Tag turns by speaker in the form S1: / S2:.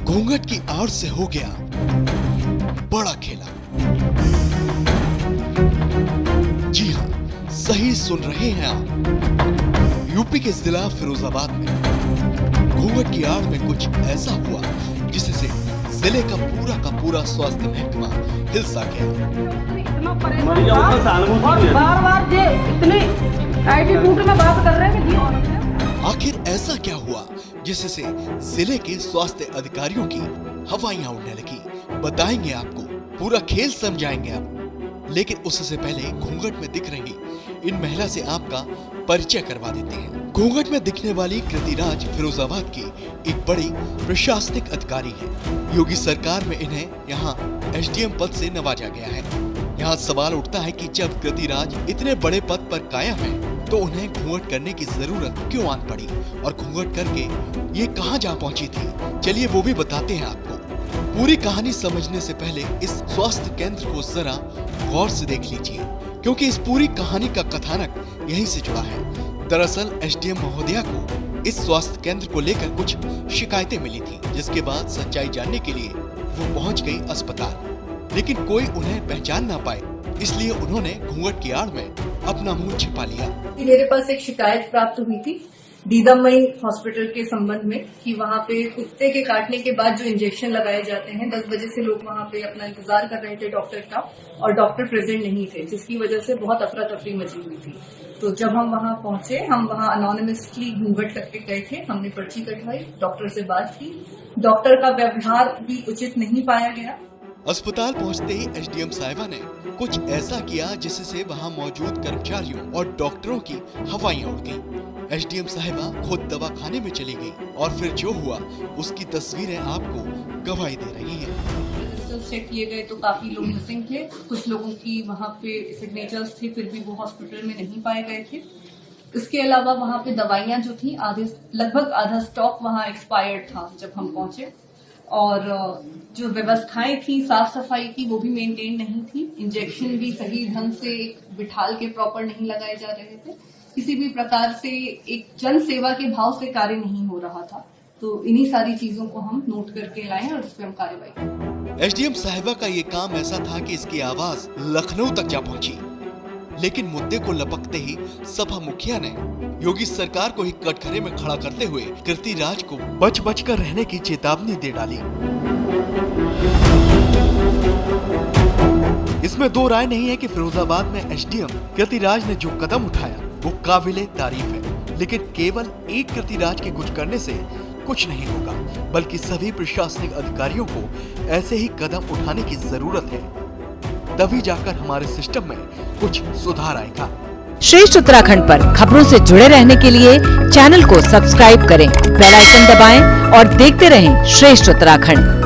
S1: घूंघट की आड़ से हो गया बड़ा खेला। जी हाँ, सही सुन रहे हैं आप। यूपी के जिला फिरोजाबाद में घूंघट की आड़ में कुछ ऐसा हुआ जिससे जिले का पूरा स्वास्थ्य महकमा हिल सा गया।
S2: और बार-बार ये इतने एटीट्यूड में बात कर रहे हैं कि जी
S1: आखिर ऐसा क्या हुआ जिससे जिले के स्वास्थ्य अधिकारियों की हवाइयां उड़ने लगी? बताएंगे आपको, पूरा खेल समझाएंगे आप। लेकिन उससे पहले घूंघट में दिख रही इन महिला से आपका परिचय करवा देते हैं। घूंघट में दिखने वाली कृतिराज फिरोजाबाद की एक बड़ी प्रशासनिक अधिकारी है। योगी सरकार में इन्हें यहाँ एसडीएम पद से नवाजा गया है। यहाँ सवाल उठता है कि जब कृतिराज इतने बड़े पद पर कायम है तो उन्हें घूंघट करने की जरूरत क्यों आन पड़ी और घूंघट करके ये कहाँ जा पहुंची थी? चलिए वो भी बताते हैं आपको। पूरी कहानी समझने से पहले इस स्वास्थ्य केंद्र को जरा गौर से देख लीजिए, क्योंकि इस पूरी कहानी का कथानक यहीं से जुड़ा है। दरअसल एसडीएम महोदया को इस स्वास्थ्य केंद्र को लेकर कुछ शिकायतें मिली थी, जिसके बाद सच्चाई जानने के लिए वो पहुंच गई अस्पताल। लेकिन कोई उन्हें पहचान ना पाए, इसलिए उन्होंने घूंघट की आड़ में अपना मुंह छिपा लिया।
S3: मेरे पास एक शिकायत प्राप्त हुई थी दीदामई हॉस्पिटल के संबंध में कि वहां पे कुत्ते के काटने के बाद जो इंजेक्शन लगाए जाते हैं, 10 बजे से लोग वहां पे अपना इंतजार कर रहे थे डॉक्टर का, और डॉक्टर प्रेजेंट नहीं थे, जिसकी वजह से बहुत अफरा तफरी मची हुई थी। तो जब हम वहां पहुंचे, हम वहां अनोनिमसली घूंघट करके गए थे। हमने पर्ची कटवाई, डॉक्टर से बात की। डॉक्टर का व्यवहार भी उचित नहीं पाया गया।
S1: अस्पताल पहुंचते ही एसडीएम साहिबा ने कुछ ऐसा किया जिससे वहां मौजूद कर्मचारियों और डॉक्टरों की हवाइयां उड़ गईं। एसडीएम साहिबा खुद दवाखाने में चली गई और फिर जो हुआ उसकी तस्वीरें आपको गवाही दे रही हैं।
S3: चेक किए गए तो काफी लोग मिसिंग थे। कुछ लोगों की वहां पे सिग्नेचर्स थे, फिर भी वो हॉस्पिटल में नहीं पाए गए थे। इसके अलावा वहां पे दवाइयां जो थी लगभग आधा स्टॉक वहां एक्सपायर्ड था जब हम पहुंचे, और जो व्यवस्थाएं थी साफ सफाई की वो भी मेंटेन नहीं थी। इंजेक्शन भी सही ढंग से बिठाल के प्रॉपर नहीं लगाए जा रहे थे। किसी भी प्रकार से एक जन सेवा के भाव से कार्य नहीं हो रहा था। तो इन्हीं सारी चीजों को हम नोट करके लाए और इस पर हम कार्रवाई करें।
S1: एसडीएम साहिबा का ये काम ऐसा था कि इसकी आवाज लखनऊ तक जा पहुंची, लेकिन मुद्दे को लपकते ही सपा मुखिया ने योगी सरकार को ही कटघरे में खड़ा करते हुए कृतिराज को बच कर रहने की चेतावनी दे डाली। इसमें दो राय नहीं है कि फिरोजाबाद में एसडीएम कृतिराज ने जो कदम उठाया वो काबिले तारीफ है, लेकिन केवल एक कृतिराज के कुछ करने से कुछ नहीं होगा, बल्कि सभी प्रशासनिक अधिकारियों को ऐसे ही कदम उठाने की जरूरत है। तभी जाकर हमारे सिस्टम में कुछ सुधार आएगा।
S4: श्रेष्ठ उत्तराखंड पर खबरों से जुड़े रहने के लिए चैनल को सब्सक्राइब करें, बेल आइकन दबाएं और देखते रहें श्रेष्ठ उत्तराखंड।